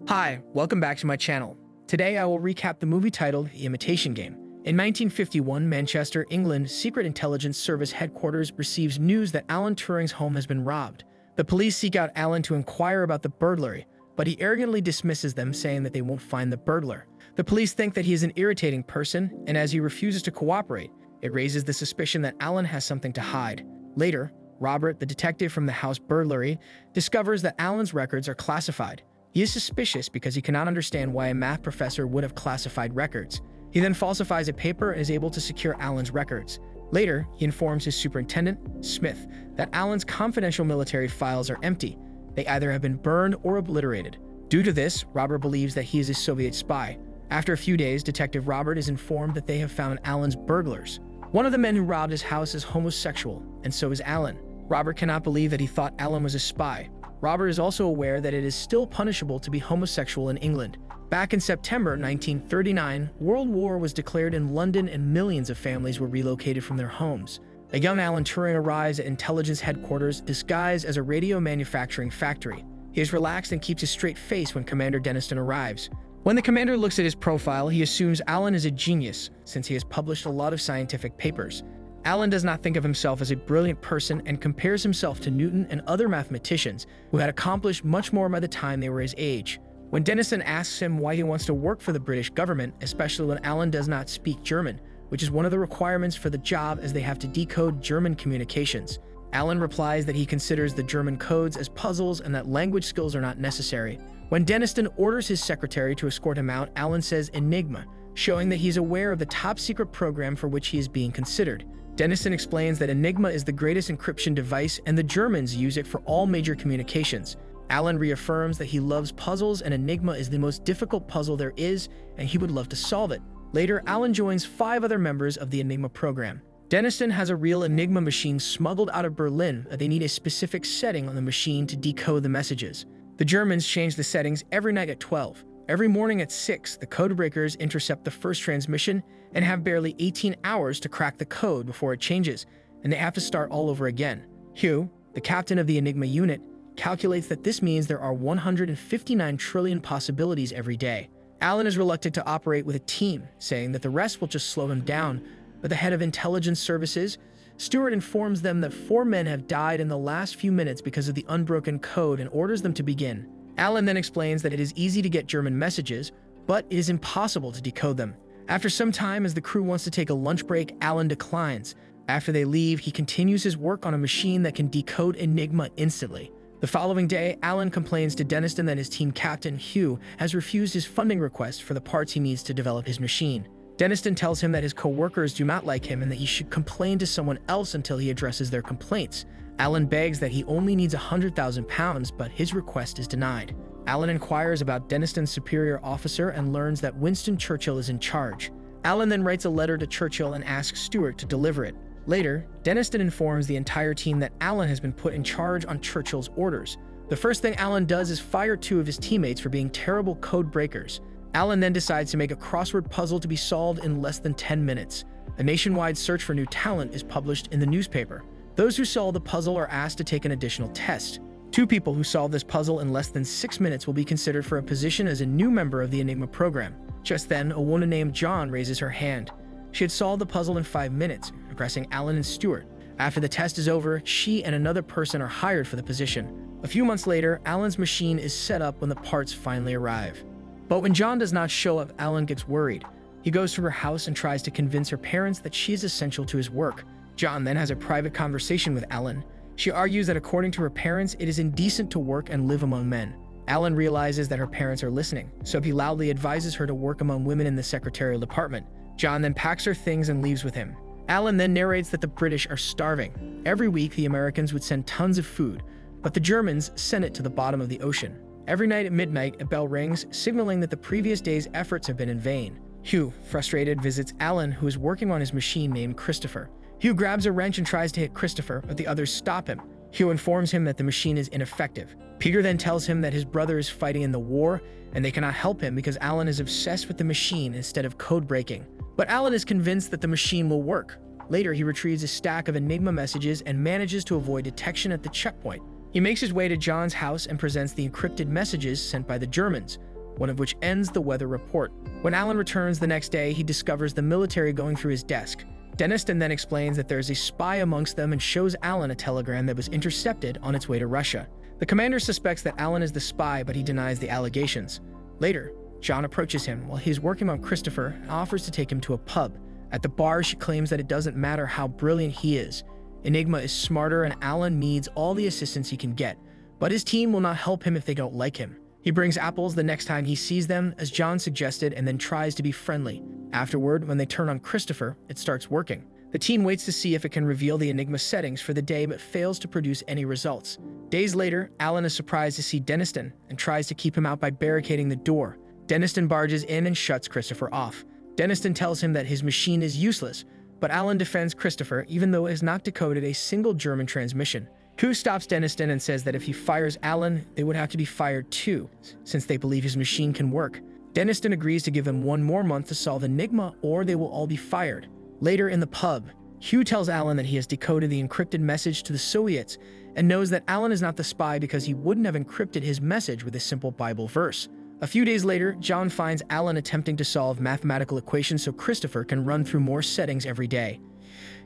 Hi, welcome back to my channel. Today I will recap the movie titled The Imitation Game. In 1951, Manchester, England, Secret Intelligence Service headquarters receives news that Alan Turing's home has been robbed. The police seek out Alan to inquire about the burglary, but he arrogantly dismisses them, saying that they won't find the burglar. The police think that he is an irritating person, and as he refuses to cooperate, it raises the suspicion that Alan has something to hide. Later, Robert, the detective from the house burglary, discovers that Alan's records are classified. He is suspicious because he cannot understand why a math professor would have classified records. He then falsifies a paper and is able to secure Alan's records. Later, he informs his superintendent, Smith, that Alan's confidential military files are empty. They either have been burned or obliterated. Due to this, Robert believes that he is a Soviet spy. After a few days, Detective Robert is informed that they have found Alan's burglars. One of the men who robbed his house is homosexual, and so is Alan. Robert cannot believe that he thought Alan was a spy. Robert is also aware that it is still punishable to be homosexual in England. Back in September 1939, World War was declared in London and millions of families were relocated from their homes. A young Alan Turing arrives at intelligence headquarters disguised as a radio manufacturing factory. He is relaxed and keeps a straight face when Commander Denniston arrives. When the commander looks at his profile, he assumes Alan is a genius, since he has published a lot of scientific papers. Alan does not think of himself as a brilliant person and compares himself to Newton and other mathematicians who had accomplished much more by the time they were his age. When Denniston asks him why he wants to work for the British government, especially when Alan does not speak German, which is one of the requirements for the job as they have to decode German communications, Alan replies that he considers the German codes as puzzles and that language skills are not necessary. When Denniston orders his secretary to escort him out, Alan says Enigma, showing that he's aware of the top-secret program for which he is being considered. Denniston explains that Enigma is the greatest encryption device and the Germans use it for all major communications. Alan reaffirms that he loves puzzles and Enigma is the most difficult puzzle there is and he would love to solve it. Later, Alan joins 5 other members of the Enigma program. Denniston has a real Enigma machine smuggled out of Berlin that they need a specific setting on the machine to decode the messages. The Germans change the settings every night at 12. Every morning at 6, the codebreakers intercept the first transmission and have barely 18 hours to crack the code before it changes, and they have to start all over again. Hugh, the captain of the Enigma unit, calculates that this means there are 159 trillion possibilities every day. Alan is reluctant to operate with a team, saying that the rest will just slow him down, but the head of intelligence services, Stewart, informs them that 4 men have died in the last few minutes because of the unbroken code and orders them to begin. Alan then explains that it is easy to get German messages, but it is impossible to decode them. After some time, as the crew wants to take a lunch break, Alan declines. After they leave, he continues his work on a machine that can decode Enigma instantly. The following day, Alan complains to Denniston that his team captain, Hugh, has refused his funding request for the parts he needs to develop his machine. Denniston tells him that his co-workers do not like him and that he should complain to someone else until he addresses their complaints. Alan begs that he only needs £100,000, but his request is denied. Alan inquires about Denniston's superior officer and learns that Winston Churchill is in charge. Alan then writes a letter to Churchill and asks Stewart to deliver it. Later, Denniston informs the entire team that Alan has been put in charge on Churchill's orders. The first thing Alan does is fire 2 of his teammates for being terrible code breakers. Alan then decides to make a crossword puzzle to be solved in less than 10 minutes. A nationwide search for new talent is published in the newspaper. Those who solve the puzzle are asked to take an additional test. 2 people who solve this puzzle in less than 6 minutes will be considered for a position as a new member of the Enigma program. Just then, a woman named John raises her hand. She had solved the puzzle in 5 minutes, impressing Alan and Stewart. After the test is over, she and another person are hired for the position. A few months later, Alan's machine is set up when the parts finally arrive. But when John does not show up, Alan gets worried. He goes to her house and tries to convince her parents that she is essential to his work. John then has a private conversation with Alan. She argues that according to her parents, it is indecent to work and live among men. Alan realizes that her parents are listening, so he loudly advises her to work among women in the secretarial department. John then packs her things and leaves with him. Alan then narrates that the British are starving. Every week, the Americans would send tons of food, but the Germans sent it to the bottom of the ocean. Every night at midnight, a bell rings, signaling that the previous day's efforts have been in vain. Hugh, frustrated, visits Alan, who is working on his machine named Christopher. Hugh grabs a wrench and tries to hit Christopher, but the others stop him. Hugh informs him that the machine is ineffective. Peter then tells him that his brother is fighting in the war, and they cannot help him because Alan is obsessed with the machine instead of code breaking. But Alan is convinced that the machine will work. Later, he retrieves a stack of Enigma messages and manages to avoid detection at the checkpoint. He makes his way to John's house and presents the encrypted messages sent by the Germans. one of which ends the weather report. When Alan returns the next day, he discovers the military going through his desk. Deniston then explains that there is a spy amongst them and shows Alan a telegram that was intercepted on its way to Russia. The commander suspects that Alan is the spy, but he denies the allegations. Later, John approaches him while he is working on Christopher and offers to take him to a pub. At the bar, she claims that it doesn't matter how brilliant he is. Enigma is smarter and Alan needs all the assistance he can get, but his team will not help him if they don't like him. He brings apples the next time he sees them, as John suggested, and then tries to be friendly. Afterward, when they turn on Christopher, it starts working. The team waits to see if it can reveal the Enigma settings for the day, but fails to produce any results. Days later, Alan is surprised to see Deniston and tries to keep him out by barricading the door. Deniston barges in and shuts Christopher off. Deniston tells him that his machine is useless, but Alan defends Christopher even though it has not decoded a single German transmission. Who stops Deniston and says that if he fires Alan, they would have to be fired too, since they believe his machine can work. Deniston agrees to give him 1 more month to solve Enigma or they will all be fired. Later in the pub, Hugh tells Alan that he has decoded the encrypted message to the Soviets and knows that Alan is not the spy because he wouldn't have encrypted his message with a simple Bible verse. A few days later, John finds Alan attempting to solve mathematical equations so Christopher can run through more settings every day.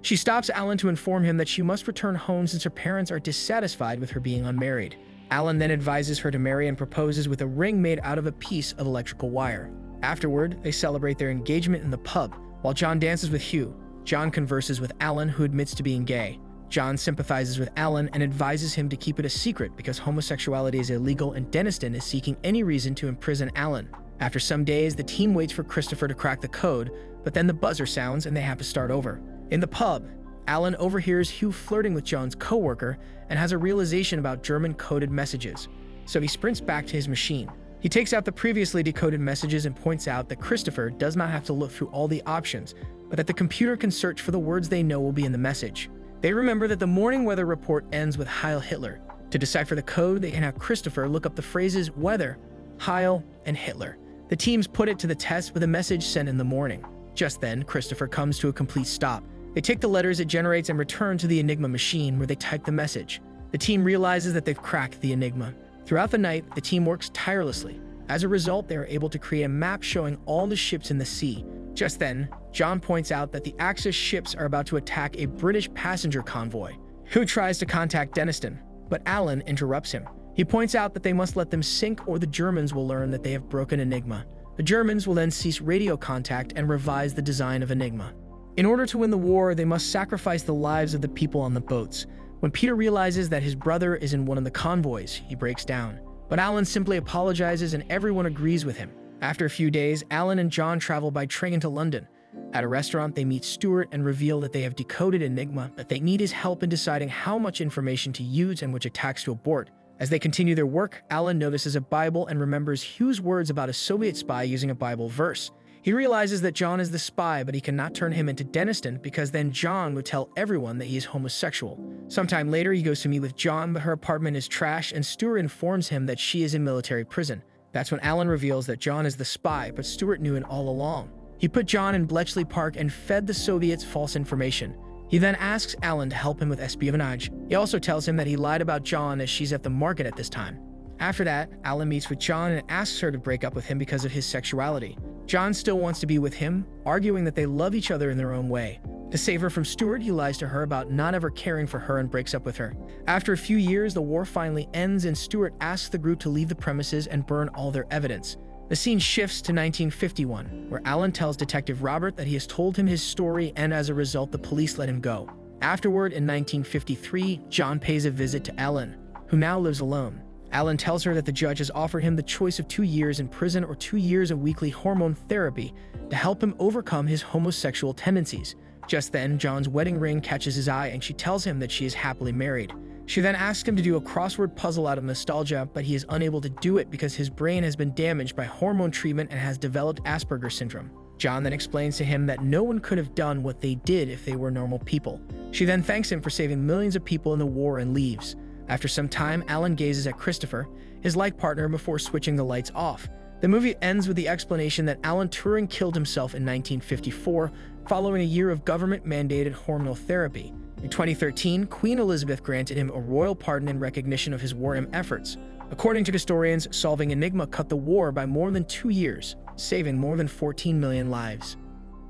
She stops Alan to inform him that she must return home since her parents are dissatisfied with her being unmarried. Alan then advises her to marry and proposes with a ring made out of a piece of electrical wire. Afterward, they celebrate their engagement in the pub. While John dances with Hugh, John converses with Alan, who admits to being gay. John sympathizes with Alan and advises him to keep it a secret because homosexuality is illegal and Deniston is seeking any reason to imprison Alan. After some days, the team waits for Christopher to crack the code, but then the buzzer sounds and they have to start over. In the pub, Alan overhears Hugh flirting with John's co-worker and has a realization about German-coded messages, so he sprints back to his machine. He takes out the previously decoded messages and points out that Christopher does not have to look through all the options, but that the computer can search for the words they know will be in the message. They remember that the morning weather report ends with Heil Hitler. To decipher the code, they can have Christopher look up the phrases weather, Heil, and Hitler. The teams put it to the test with a message sent in the morning. Just then, Christopher comes to a complete stop. They take the letters it generates and return to the Enigma machine where they type the message. The team realizes that they've cracked the Enigma. Throughout the night, the team works tirelessly. As a result, they are able to create a map showing all the ships in the sea. Just then, John points out that the Axis ships are about to attack a British passenger convoy. Who tries to contact Deniston, but Alan interrupts him. He points out that they must let them sink or the Germans will learn that they have broken Enigma. The Germans will then cease radio contact and revise the design of Enigma. In order to win the war, they must sacrifice the lives of the people on the boats. When Peter realizes that his brother is in one of the convoys, he breaks down. But Alan simply apologizes and everyone agrees with him. After a few days, Alan and John travel by train into London. At a restaurant, they meet Stuart and reveal that they have decoded Enigma, but they need his help in deciding how much information to use and which attacks to abort. As they continue their work, Alan notices a Bible and remembers Hugh's words about a Soviet spy using a Bible verse. He realizes that John is the spy, but he cannot turn him into Deniston because then John would tell everyone that he is homosexual. Sometime later, he goes to meet with John, but her apartment is trashed and Stuart informs him that she is in military prison. That's when Alan reveals that John is the spy, but Stuart knew it all along. He put John in Bletchley Park and fed the Soviets false information. He then asks Alan to help him with espionage. He also tells him that he lied about John as she's at the market at this time. After that, Alan meets with John and asks her to break up with him because of his sexuality. John still wants to be with him, arguing that they love each other in their own way. To save her from Stuart, he lies to her about not ever caring for her and breaks up with her. After a few years, the war finally ends and Stuart asks the group to leave the premises and burn all their evidence. The scene shifts to 1951, where Alan tells Detective Robert that he has told him his story and as a result the police let him go. Afterward, in 1953, John pays a visit to Ellen, who now lives alone. Alan tells her that the judge has offered him the choice of 2 years in prison or 2 years of weekly hormone therapy to help him overcome his homosexual tendencies. Just then, John's wedding ring catches his eye and she tells him that she is happily married. She then asks him to do a crossword puzzle out of nostalgia, but he is unable to do it because his brain has been damaged by hormone treatment and has developed Asperger's syndrome. John then explains to him that no one could have done what they did if they were normal people. She then thanks him for saving millions of people in the war and leaves. After some time, Alan gazes at Christopher, his life partner, before switching the lights off. The movie ends with the explanation that Alan Turing killed himself in 1954 following a year of government-mandated hormonal therapy. In 2013, Queen Elizabeth granted him a royal pardon in recognition of his wartime efforts. According to historians, solving Enigma cut the war by more than 2 years, saving more than 14 million lives.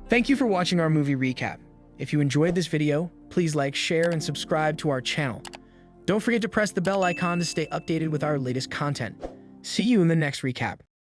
Thank you for watching our movie recap. If you enjoyed this video, please like, share, and subscribe to our channel. Don't forget to press the bell icon to stay updated with our latest content. See you in the next recap.